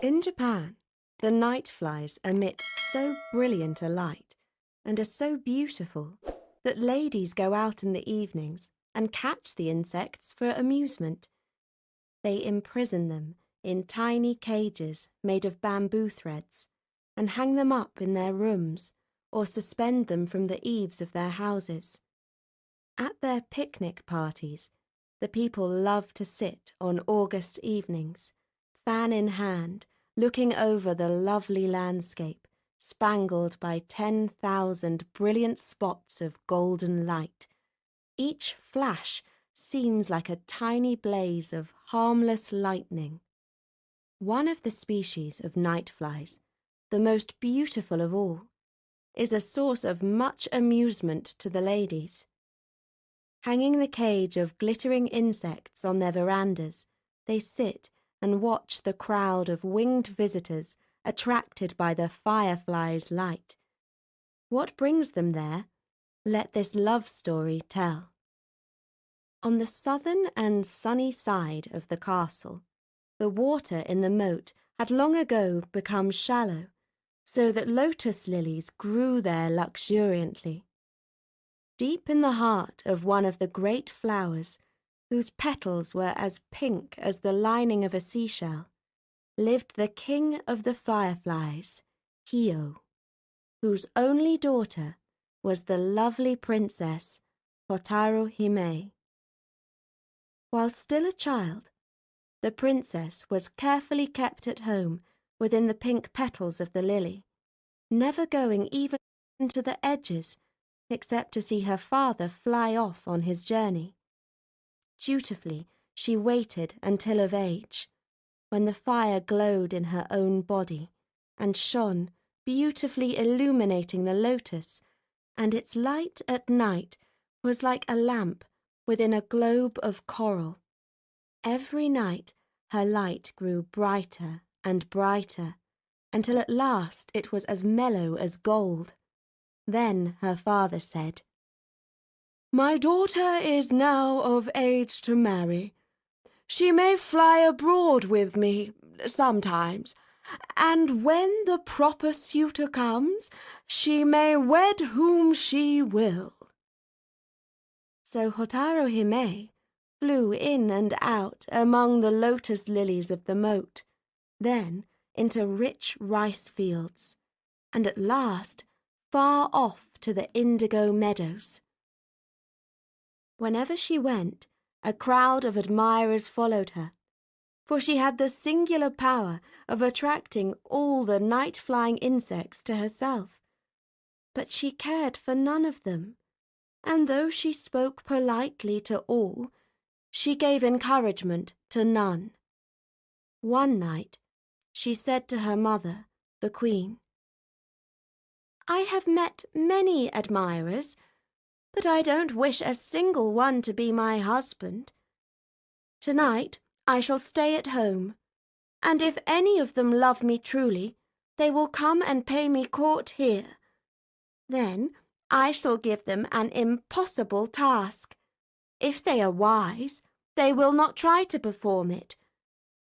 In Japan, the night flies emit so brilliant a light and are so beautiful that ladies go out in the evenings and catch the insects for amusement. They imprison them in tiny cages made of bamboo threads and hang them up in their rooms or suspend them from the eaves of their houses. At their picnic parties, the people love to sit on August evenings, fan in hand, looking over the lovely landscape, spangled by 10,000 brilliant spots of golden light. Each flash seems like a tiny blaze of harmless lightning. One of the species of night flies, the most beautiful of all, is a source of much amusement to the ladies. Hanging the cage of glittering insects on their verandas, they sit and watch the crowd of winged visitors attracted by the firefly's light. What brings them there? Let this love story tell. On the southern and sunny side of the castle, the water in the moat had long ago become shallow, so that lotus lilies grew there luxuriantly. Deep in the heart of one of the great flowers, whose petals were as pink as the lining of a seashell, lived the king of the fireflies, Hio, whose only daughter was the lovely princess Hotaru Hime. While still a child, the princess was carefully kept at home within the pink petals of the lily, never going even to the edges except to see her father fly off on his journey. Dutifully, she waited until of age, when the fire glowed in her own body and shone, beautifully illuminating the lotus, and its light at night was like a lamp within a globe of coral. Every night her light grew brighter and brighter, until at last it was as mellow as gold. Then her father said, "My daughter is now of age to marry. She may fly abroad with me sometimes, and when the proper suitor comes, she may wed whom she will." So Hotaru Hime flew in and out among the lotus lilies of the moat, then into rich rice fields, and at last far off to the indigo meadows. Whenever she went, a crowd of admirers followed her, for she had the singular power of attracting all the night-flying insects to herself. But she cared for none of them, and though she spoke politely to all, she gave encouragement to none. One night, she said to her mother, the queen, "I have met many admirers, but I don't wish a single one to be my husband. Tonight I shall stay at home, and if any of them love me truly, they will come and pay me court here. Then I shall give them an impossible task. If they are wise, they will not try to perform it.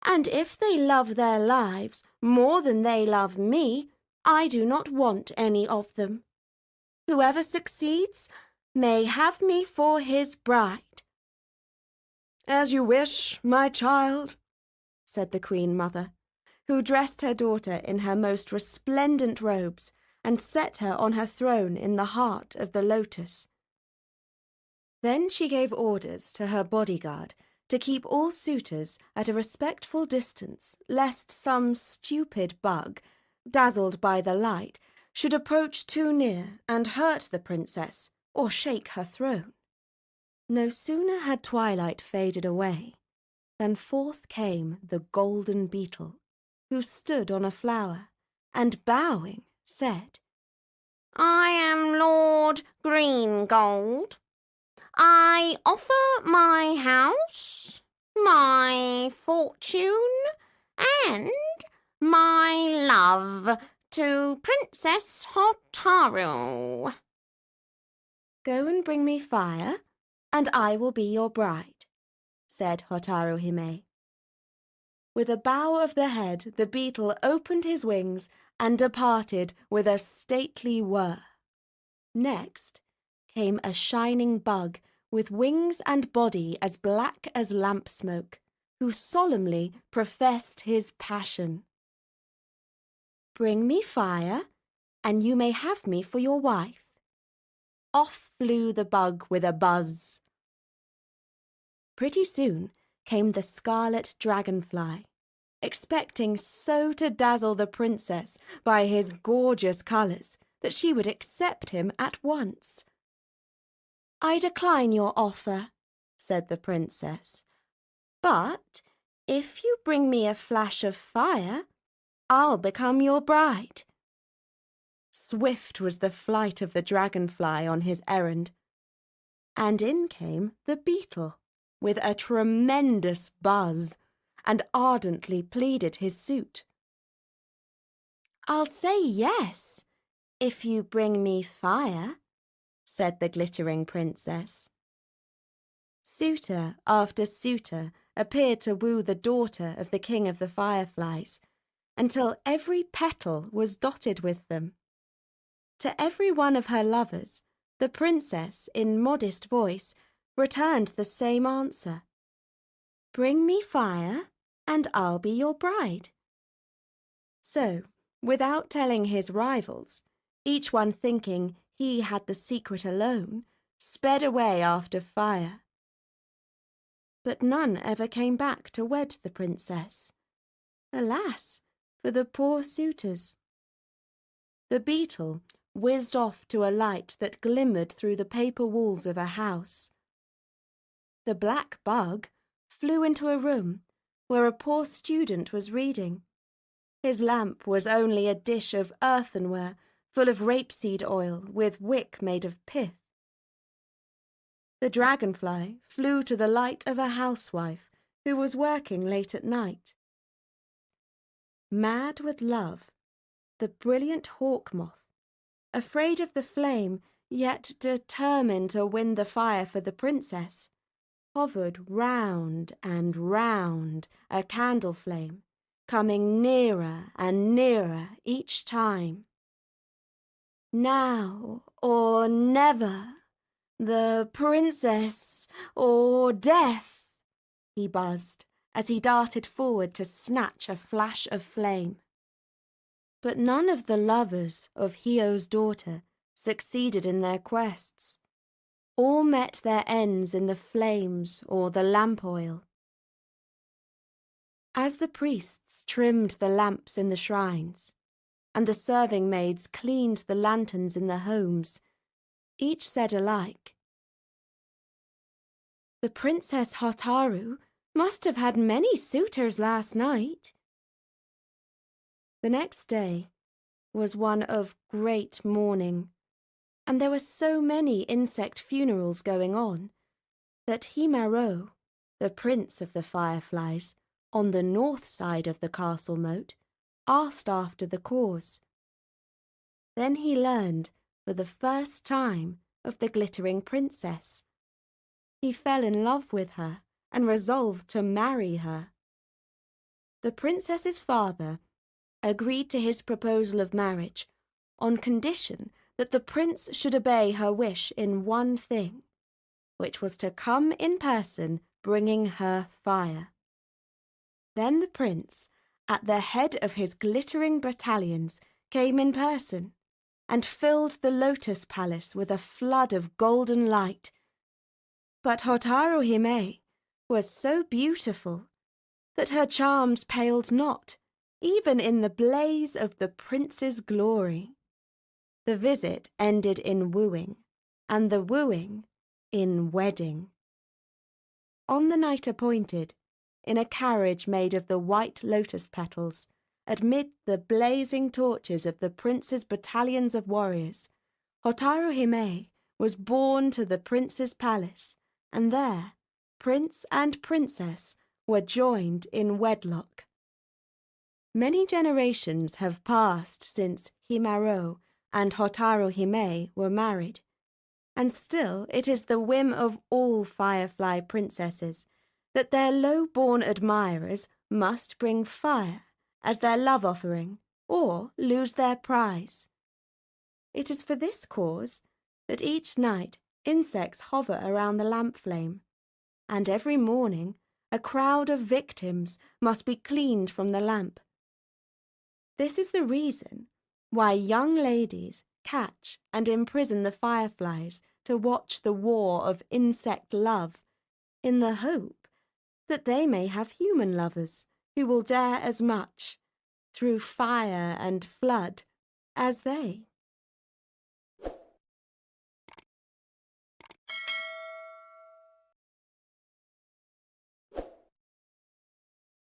And if they love their lives more than they love me, I do not want any of them. Whoever succeeds may have me for his bride." "As you wish, my child," said the Queen Mother, who dressed her daughter in her most resplendent robes and set her on her throne in the heart of the lotus. Then she gave orders to her bodyguard to keep all suitors at a respectful distance, lest some stupid bug, dazzled by the light, should approach too near and hurt the princess or shake her throne. No sooner had twilight faded away than forth came the golden beetle, who stood on a flower, and bowing said, "I am Lord Greengold. I offer my house, my fortune, and my love to Princess Hotaru." "Go and bring me fire, and I will be your bride," said Hotaru Hime. With a bow of the head, the beetle opened his wings and departed with a stately whir. Next came a shining bug with wings and body as black as lamp smoke, who solemnly professed his passion. "Bring me fire, and you may have me for your wife." Off flew the bug with a buzz. Pretty soon came the scarlet dragonfly, expecting so to dazzle the princess by his gorgeous colours that she would accept him at once. "I decline your offer," said the princess, "but if you bring me a flash of fire, I'll become your bride." Swift was the flight of the dragonfly on his errand, and in came the beetle with a tremendous buzz, and ardently pleaded his suit. "I'll say yes, if you bring me fire," said the glittering princess. Suitor after suitor appeared to woo the daughter of the king of the fireflies, until every petal was dotted with them. To every one of her lovers, the princess, in modest voice, returned the same answer: "Bring me fire, and I'll be your bride." So, without telling his rivals, each one thinking he had the secret alone, sped away after fire. But none ever came back to wed the princess. Alas, for the poor suitors! The beetle whizzed off to a light that glimmered through the paper walls of a house. The black bug flew into a room where a poor student was reading. His lamp was only a dish of earthenware full of rapeseed oil with wick made of pith. The dragonfly flew to the light of a housewife who was working late at night. Mad with love, the brilliant hawk moth, afraid of the flame yet determined to win the fire for the princess, hovered round and round a candle flame, coming nearer and nearer each time. "Now or never, the princess or death," he buzzed as he darted forward to snatch a flash of flame. But none of the lovers of Hio's daughter succeeded in their quests. All met their ends in the flames or the lamp oil. As the priests trimmed the lamps in the shrines, and the serving maids cleaned the lanterns in the homes, each said alike, "The Princess Hotaru must have had many suitors last night." The next day was one of great mourning, and there were so many insect funerals going on that Himaro, the prince of the fireflies, on the north side of the castle moat, asked after the cause. Then he learned for the first time of the glittering princess. He fell in love with her and resolved to marry her. The princess's father agreed to his proposal of marriage on condition that the prince should obey her wish in one thing, which was to come in person bringing her fire. Then the prince, at the head of his glittering battalions, came in person and filled the Lotus Palace with a flood of golden light. But Hotaru Hime was so beautiful that her charms paled not, even in the blaze of the prince's glory. The visit ended in wooing, and the wooing in wedding. On the night appointed, in a carriage made of the white lotus petals, amid the blazing torches of the prince's battalions of warriors, Hotaru Hime was borne to the prince's palace, and there prince and princess were joined in wedlock. Many generations have passed since Himaro and Hotaru Hime were married, and still it is the whim of all firefly princesses that their low-born admirers must bring fire as their love offering or lose their prize. It is for this cause that each night insects hover around the lamp flame, and every morning a crowd of victims must be cleaned from the lamp. This is the reason why young ladies catch and imprison the fireflies to watch the war of insect love, in the hope that they may have human lovers who will dare as much, through fire and flood, as they.